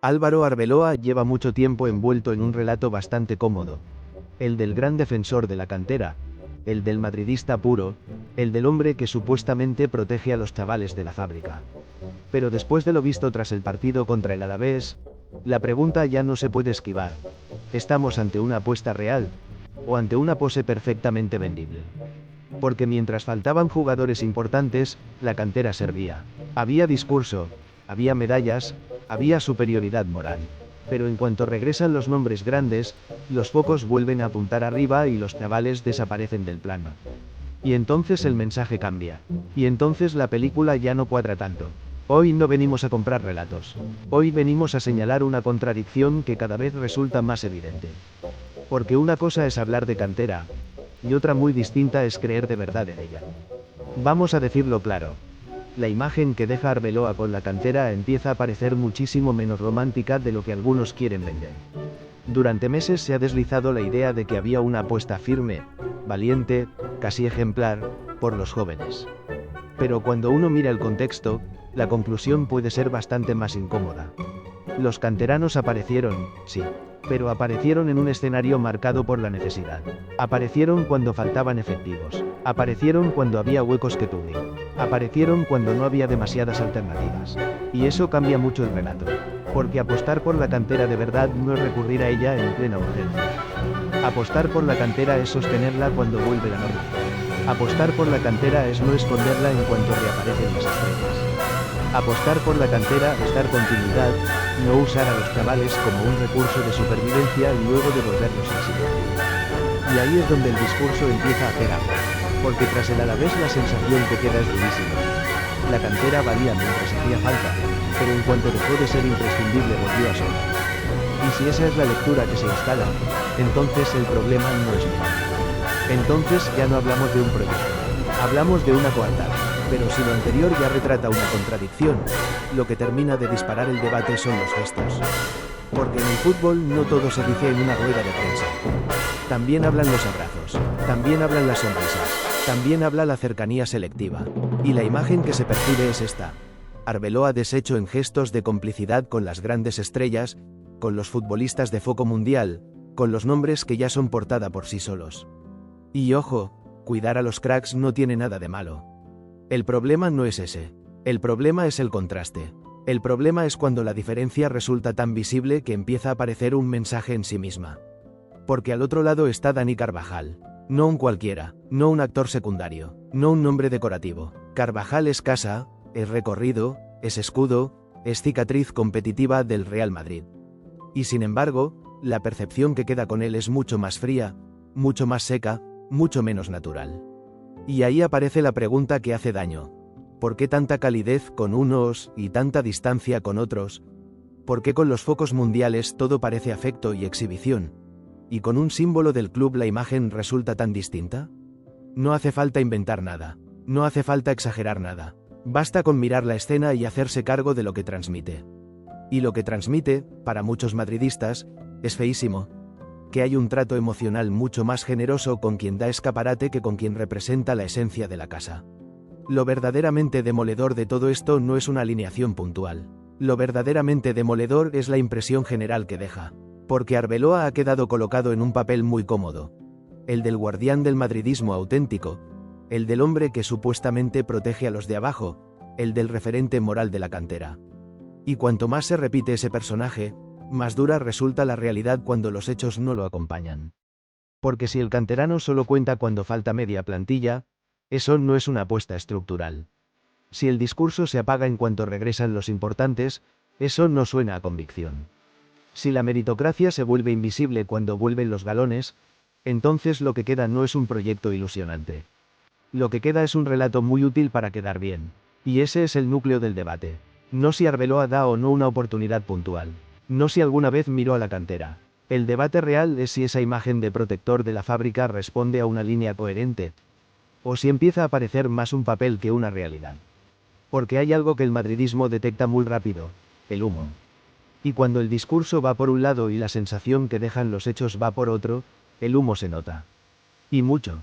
Álvaro Arbeloa lleva mucho tiempo envuelto en un relato bastante cómodo. El del gran defensor de la cantera, el del madridista puro, el del hombre que supuestamente protege a los chavales de la fábrica. Pero después de lo visto tras el partido contra el Alavés, la pregunta ya no se puede esquivar. ¿Estamos ante una apuesta real? ¿O ante una pose perfectamente vendible? Porque mientras faltaban jugadores importantes, la cantera servía. Había discurso, había medallas, había superioridad moral. Pero en cuanto regresan los nombres grandes, los focos vuelven a apuntar arriba y los chavales desaparecen del plano. Y entonces el mensaje cambia. Y entonces la película ya no cuadra tanto. Hoy no venimos a comprar relatos. Hoy venimos a señalar una contradicción que cada vez resulta más evidente. Porque una cosa es hablar de cantera, y otra muy distinta es creer de verdad en ella. Vamos a decirlo claro. La imagen que deja Arbeloa con la cantera empieza a parecer muchísimo menos romántica de lo que algunos quieren vender. Durante meses se ha deslizado la idea de que había una apuesta firme, valiente, casi ejemplar, por los jóvenes. Pero cuando uno mira el contexto, la conclusión puede ser bastante más incómoda. Los canteranos aparecieron, sí, pero aparecieron en un escenario marcado por la necesidad. Aparecieron cuando faltaban efectivos. Aparecieron cuando había huecos que cubrir. Aparecieron cuando no había demasiadas alternativas. Y eso cambia mucho el relato. Porque apostar por la cantera de verdad no es recurrir a ella en plena urgencia. Apostar por la cantera es sostenerla cuando vuelve la normalidad. Apostar por la cantera es no esconderla en cuanto reaparecen las estrellas. Apostar por la cantera es dar continuidad, no usar a los chavales como un recurso de supervivencia y luego devolverlos al siguiente. Y ahí es donde el discurso empieza a hacer agua. Porque tras el Alavés la sensación que queda es durísima. La cantera valía mientras hacía falta, pero en cuanto dejó de ser imprescindible volvió a sola. Y si esa es la lectura que se instala, entonces el problema no es menor. Entonces ya no hablamos de un proyecto, hablamos de una coartada. Pero si lo anterior ya retrata una contradicción, lo que termina de disparar el debate son los gestos. Porque en el fútbol no todo se dice en una rueda de prensa. También hablan los abrazos, también hablan las sonrisas, también habla la cercanía selectiva. Y la imagen que se percibe es esta. Arbeloa deshecho en gestos de complicidad con las grandes estrellas, con los futbolistas de foco mundial, con los nombres que ya son portada por sí solos. Y ojo, cuidar a los cracks no tiene nada de malo. El problema no es ese. El problema es el contraste. El problema es cuando la diferencia resulta tan visible que empieza a aparecer un mensaje en sí misma. Porque al otro lado está Dani Carvajal. No un cualquiera, no un actor secundario, no un nombre decorativo. Carvajal es casa, es recorrido, es escudo, es cicatriz competitiva del Real Madrid. Y sin embargo, la percepción que queda con él es mucho más fría, mucho más seca, mucho menos natural. Y ahí aparece la pregunta que hace daño. ¿Por qué tanta calidez con unos y tanta distancia con otros? ¿Por qué con los focos mundiales todo parece afecto y exhibición? ¿Y con un símbolo del club la imagen resulta tan distinta? No hace falta inventar nada. No hace falta exagerar nada. Basta con mirar la escena y hacerse cargo de lo que transmite. Y lo que transmite, para muchos madridistas, es feísimo. Que hay un trato emocional mucho más generoso con quien da escaparate que con quien representa la esencia de la casa. Lo verdaderamente demoledor de todo esto no es una alineación puntual. Lo verdaderamente demoledor es la impresión general que deja. Porque Arbeloa ha quedado colocado en un papel muy cómodo. El del guardián del madridismo auténtico. El del hombre que supuestamente protege a los de abajo. El del referente moral de la cantera. Y cuanto más se repite ese personaje, más dura resulta la realidad cuando los hechos no lo acompañan. Porque si el canterano solo cuenta cuando falta media plantilla, eso no es una apuesta estructural. Si el discurso se apaga en cuanto regresan los importantes, eso no suena a convicción. Si la meritocracia se vuelve invisible cuando vuelven los galones, entonces lo que queda no es un proyecto ilusionante. Lo que queda es un relato muy útil para quedar bien. Y ese es el núcleo del debate. No si Arbeloa da o no una oportunidad puntual. No si alguna vez miró a la cantera. El debate real es si esa imagen de protector de la fábrica responde a una línea coherente, o si empieza a parecer más un papel que una realidad. Porque hay algo que el madridismo detecta muy rápido, el humo. Y cuando el discurso va por un lado y la sensación que dejan los hechos va por otro, el humo se nota. Y mucho.